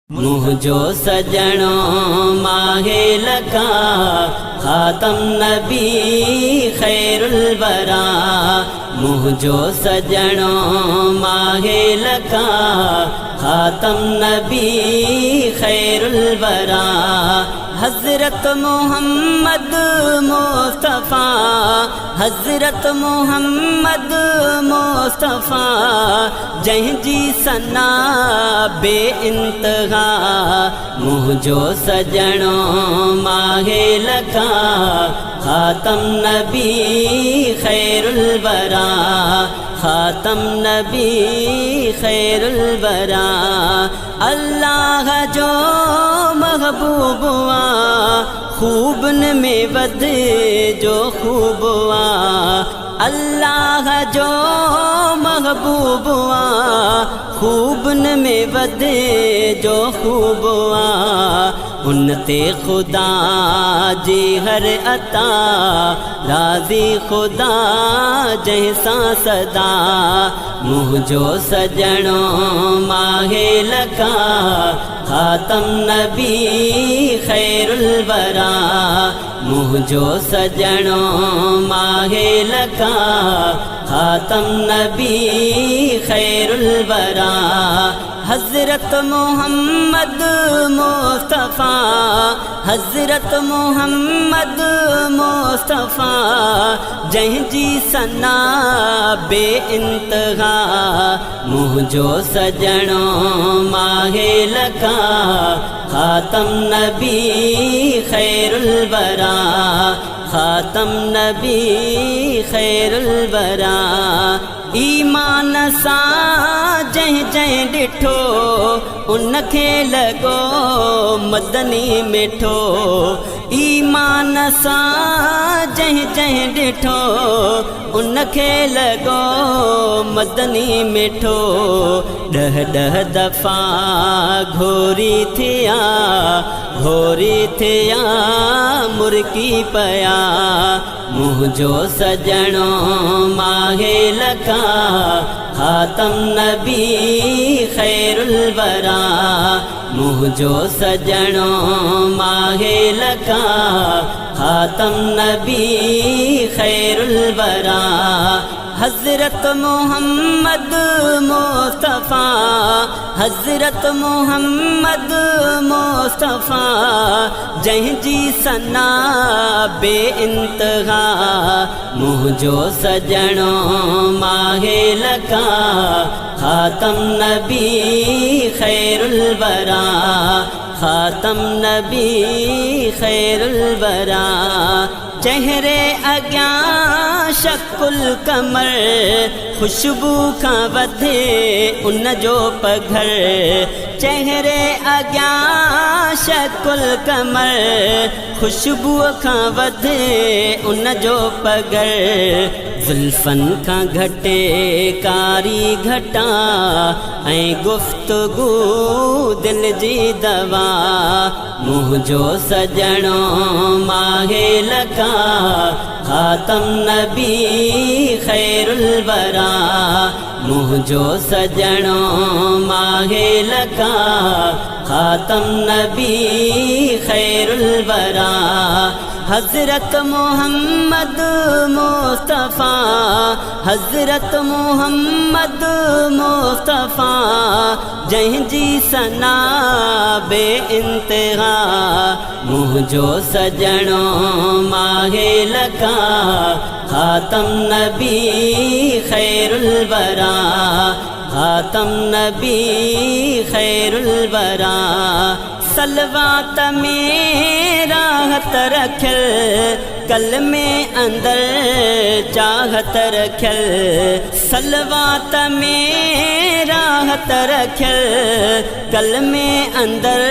मुझो सजणों माहे लका खातम नबी खैरुल वरा। मुझो सजणों माहे लका खातम नबी खैरुल वरा। हज़रत मोहम्मद मुस्तफ़ा, हज़रत मोहम्मद मुस्तफ़ा, जंहिंजी सना बे इंतहा। मुझो सजणों माहे लका खातम नबी खैरुल वरा। खातम नबी खैरुल वरा। अल्लाह जो महबूबा खूबन में वध जो खूबा। अल्लाह जो महबूबा खूबन में वध जो खूबा। उनते खुदा जी हर अता राज़ी खुदा जैसा सदा। मुझो सजणों माहे लका खातम नबी खैरुल वरा। मुझो सजणों माहे लका खातम नबी खैरुल वरा। हज़रत मोहम्मद मुस्तफ़ा, हज़रत मोहम्मद मुस्तफ़ा, जंहिंजी सना बे इंतहा। मुझो सजणों माहे लका खातम नबी खैरुल वरा। खातम नबी खैरुल वरा। ईमान सा जंहिं जंहिं ॾिठो उनखे लॻो मदनी मिठो। ईमान सा जंहिं जंहिं ॾिठो उनखे लॻो मदनी मिठो। ॾह ॾह दफ़ा घोरी थिया, घोरी थिया मुर्की पया। मुझो सजणों माहे लका खातम नबी खैरुल वरा। मुझो सजणों माहे लका खातम नबी खैरुल वरा। हज़रत मोहम्मद मुस्तफ़ा, हज़रत मोहम्मद मुस्तफ़ा, जंहिंजी सना बे इंतहा। मुझो सजणों माहे लका खातम नबी खैरुल वरा। खातम नबी खैरुल वरा। चेहरे अग्यां शकुल कमर, खुशबू का वधे उन जो पघर। चेहरे अग्यां शकुल कमर, खुशबू का वधे उन जो पघर। ज़ुल्फ़न का घटे कारी घटा ऐं गुफ्तगू दिल जी दवा। मुझो सजणों माहे लका खातम नबी खैरुल वरा। मुझो सजणों माहे लका खातम नबी खैरुल वरा। हज़रत मोहम्मद मुस्तफ़ा, हज़रत मोहम्मद मुस्तफ़ा, जंहिंजी सना बे इंतहा। मुझो सजणों माहे लका खातम नबी खैरुल वरा। खातम नबी खैरुल वरा। सलवात में राहत रखियल, कल में अंदर चाहत रखियल। सलवात में राहत रखियल, कल में अंदर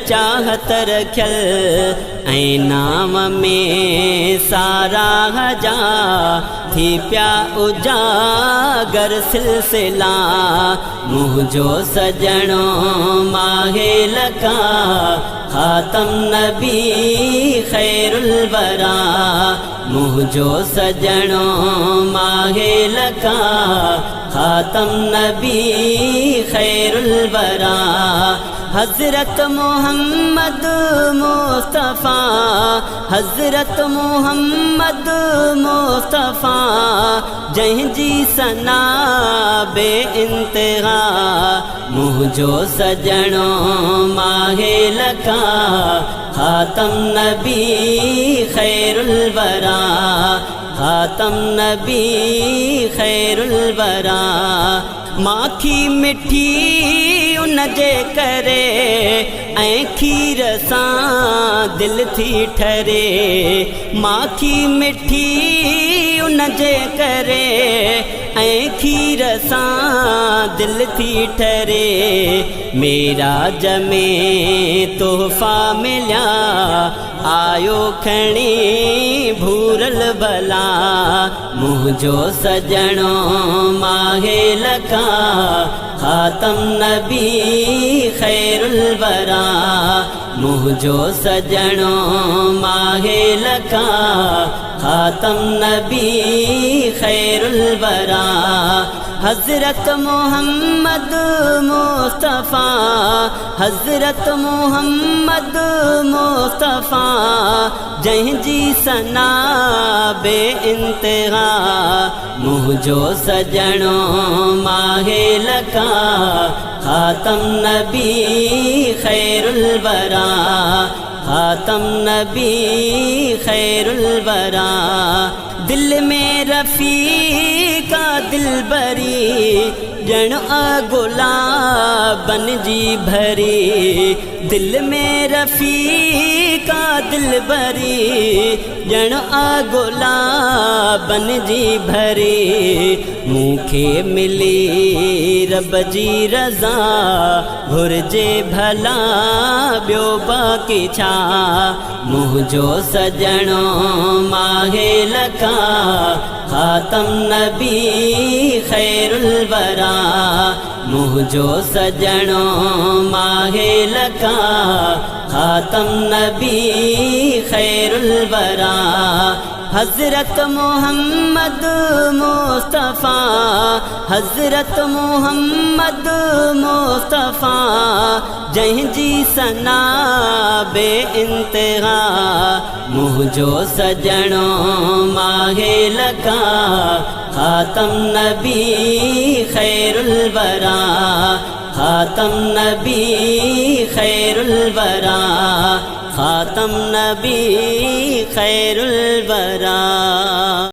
चाहत रखियल। ऐं नाम में सारा जा थी प्या उजागर सिलसिला। मुझो सजणों माहे लका खातम नबी खैरुल वरा। मुझो सजणों माहे लका खातम नबी खैरुल वरा। हज़रत मोहम्मद मुस्तफ़ा, हज़रत मोहम्मद मुस्तफ़ा, जंहिंजी सना बे इंतहा, मुंहिंजो सजणो माहे लखा, ख़ातम नबी ख़ैरुल वरा, ख़ातम नबी ख़ैरुल वरा। माखी मिठी उन जे करे ऐं खीर सां दिल थी ठरे, माखी मिठी उन जे करे ऐं खीर सां दिल थी ठरे। मेरा जमे तोहफ़ा मिलिया आयो खणी भूरल भला, मुंहिंजो सजणो माहे लखा, ख़ातम नबी ख़ैरुल वरा, मुंहिंजो सजणो माहे लखा, ख़ातम नबी ख़ैरुल वरा। हज़रत मोहम्मद मुस्तफ़ा, हज़रत मोहम्मद मुस्तफ़ा, जंहिंजी सना बे इंतहा, मुंहिंजो सजणो माहे लखा, ख़ातम नबी ख़ैरुल वरा, ख़ातम नबी ख़ैरुल वरा। दिल में रफ़ीका दिलबरी, ॼण गुलाबन जी भरी, दिल में रफ़ीका दिलबरी, ॼण गुलाबन जी भरी। मूंखे मिली रब जी रज़ा, घुरिजे भला ॿियो बाक़ी छा, मुंहिंजो सजणो माहे लखा, ख़ातम नबी ख़ैरुल वरा, मुंहिंजो सजणो माहे लखा, ख़ातम नबी ख़ैरुल वरा। हज़रत मोहम्मद मुस्तफ़ा, हज़रत मोहम्मद मुस्तफ़ा, जंहिंजी सना बे इंतहा, मुंहिंजो सजणो माहे लखा, ख़ातम नबी ख़ैरुल वरा, ख़ातम नबी ख़ैरुल वरा, ख़ातम नबी ख़ैरुल वरा।